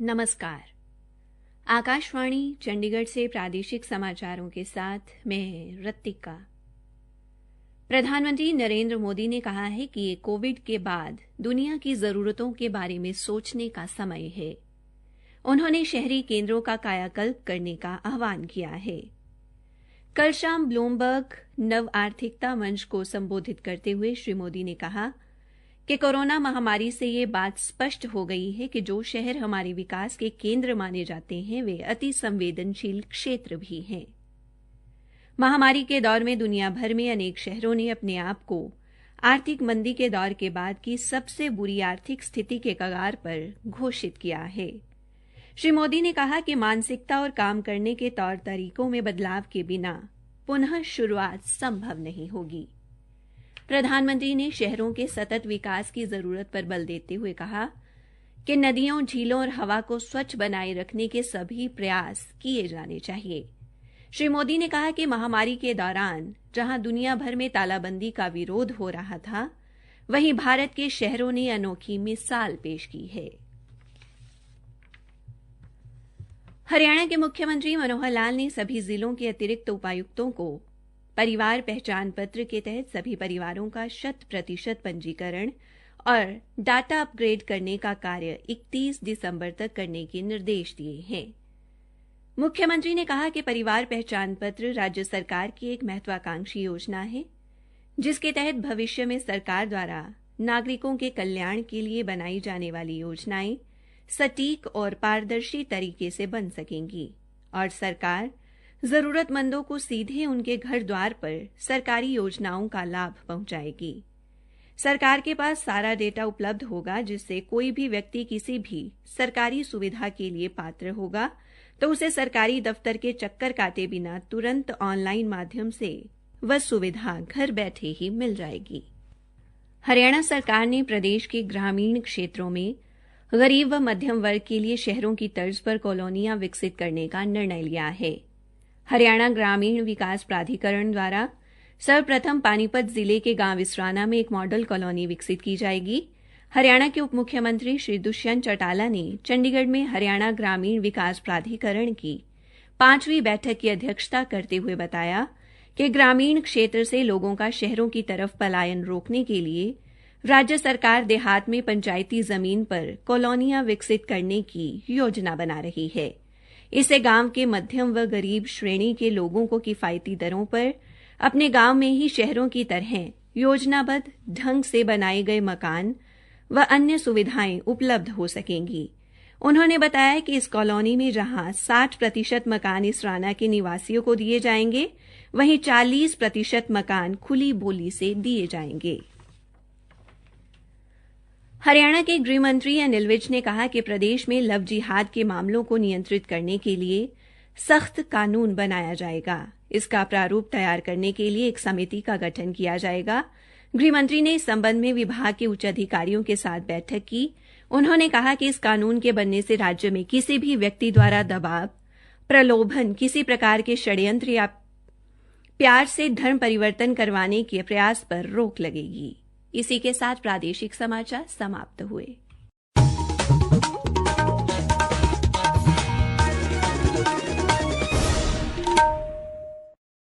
नमस्कार। आकाशवाणी चंडीगढ़ से प्रादेशिक समाचारों के साथ मैं रत्तिका। प्रधानमंत्री नरेंद्र मोदी ने कहा है कि ये कोविड के बाद दुनिया की जरूरतों के बारे में सोचने का समय है। उन्होंने शहरी केंद्रों का कायाकल्प करने का आह्वान किया है। कल शाम ब्लूमबर्ग नव आर्थिकता मंच को संबोधित करते हुए श्री मोदी ने कहा कि कोरोना महामारी से ये बात स्पष्ट हो गई है कि जो शहर हमारे विकास के केंद्र माने जाते हैं वे अति संवेदनशील क्षेत्र भी हैं। महामारी के दौर में दुनिया भर में अनेक शहरों ने अपने आप को आर्थिक मंदी के दौर के बाद की सबसे बुरी आर्थिक स्थिति के कगार पर घोषित किया है। श्री मोदी ने कहा कि मानसिकता और काम करने के तौर तरीकों में बदलाव के बिना पुनः शुरुआत संभव नहीं होगी। प्रधानमंत्री ने शहरों के सतत विकास की जरूरत पर बल देते हुए कहा कि नदियों, झीलों और हवा को स्वच्छ बनाए रखने के सभी प्रयास किए जाने चाहिए। श्री मोदी ने कहा कि महामारी के दौरान जहां दुनिया भर में तालाबंदी का विरोध हो रहा था, वहीं भारत के शहरों ने अनोखी मिसाल पेश की है। हरियाणा के मुख्यमंत्री मनोहर लाल ने सभी जिलों के अतिरिक्त उपायुक्तों को परिवार पहचान पत्र के तहत सभी परिवारों का 100% पंजीकरण और डाटा अपग्रेड करने का कार्य 31 दिसंबर तक करने के निर्देश दिए हैं। मुख्यमंत्री ने कहा कि परिवार पहचान पत्र राज्य सरकार की एक महत्वाकांक्षी योजना है, जिसके तहत भविष्य में सरकार द्वारा नागरिकों के कल्याण के लिए बनाई जाने वाली योजनाएं सटीक और पारदर्शी तरीके से बन सकेंगी और सरकार जरूरतमंदों को सीधे उनके घर द्वार पर सरकारी योजनाओं का लाभ पहुंचाएगी। सरकार के पास सारा डेटा उपलब्ध होगा, जिससे कोई भी व्यक्ति किसी भी सरकारी सुविधा के लिए पात्र होगा तो उसे सरकारी दफ्तर के चक्कर काटे बिना तुरंत ऑनलाइन माध्यम से वह सुविधा घर बैठे ही मिल जाएगी। हरियाणा सरकार ने प्रदेश के ग्रामीण क्षेत्रों में गरीब व मध्यम वर्ग के लिए शहरों की तर्ज पर कॉलोनियां विकसित करने का निर्णय लिया है। हरियाणा ग्रामीण विकास प्राधिकरण द्वारा सर्वप्रथम पानीपत जिले के गांव इसराना में एक मॉडल कॉलोनी विकसित की जाएगी। हरियाणा के उप मुख्यमंत्री श्री दुष्यंत चौटाला ने चंडीगढ़ में हरियाणा ग्रामीण विकास प्राधिकरण की 5वीं बैठक की अध्यक्षता करते हुए बताया कि ग्रामीण क्षेत्र से लोगों का शहरों की तरफ पलायन रोकने के लिए राज्य सरकार देहात में पंचायती जमीन पर कॉलोनियां विकसित करने की योजना बना रही है। इससे गांव के मध्यम व गरीब श्रेणी के लोगों को किफायती दरों पर अपने गांव में ही शहरों की तरह योजनाबद्ध ढंग से बनाए गए मकान व अन्य सुविधाएं उपलब्ध हो सकेंगी। उन्होंने बताया कि इस कॉलोनी में जहां 60% मकान इसराना के निवासियों को दिए जाएंगे, वहीं 40% मकान खुली बोली से दिए जाएंगे। हरियाणा के गृह मंत्री अनिल विज ने कहा कि प्रदेश में लव जिहाद के मामलों को नियंत्रित करने के लिए सख्त कानून बनाया जाएगा। इसका प्रारूप तैयार करने के लिए एक समिति का गठन किया जाएगा। गृह मंत्री ने इस संबंध में विभाग के उच्च अधिकारियों के साथ बैठक की। उन्होंने कहा कि इस कानून के बनने से राज्य में किसी भी व्यक्ति द्वारा दबाव, प्रलोभन, किसी प्रकार के षड्यंत्र या प्यार से धर्म परिवर्तन करवाने के प्रयास पर रोक लगेगी। इसी के साथ प्रादेशिक समाचार समाप्त हुए।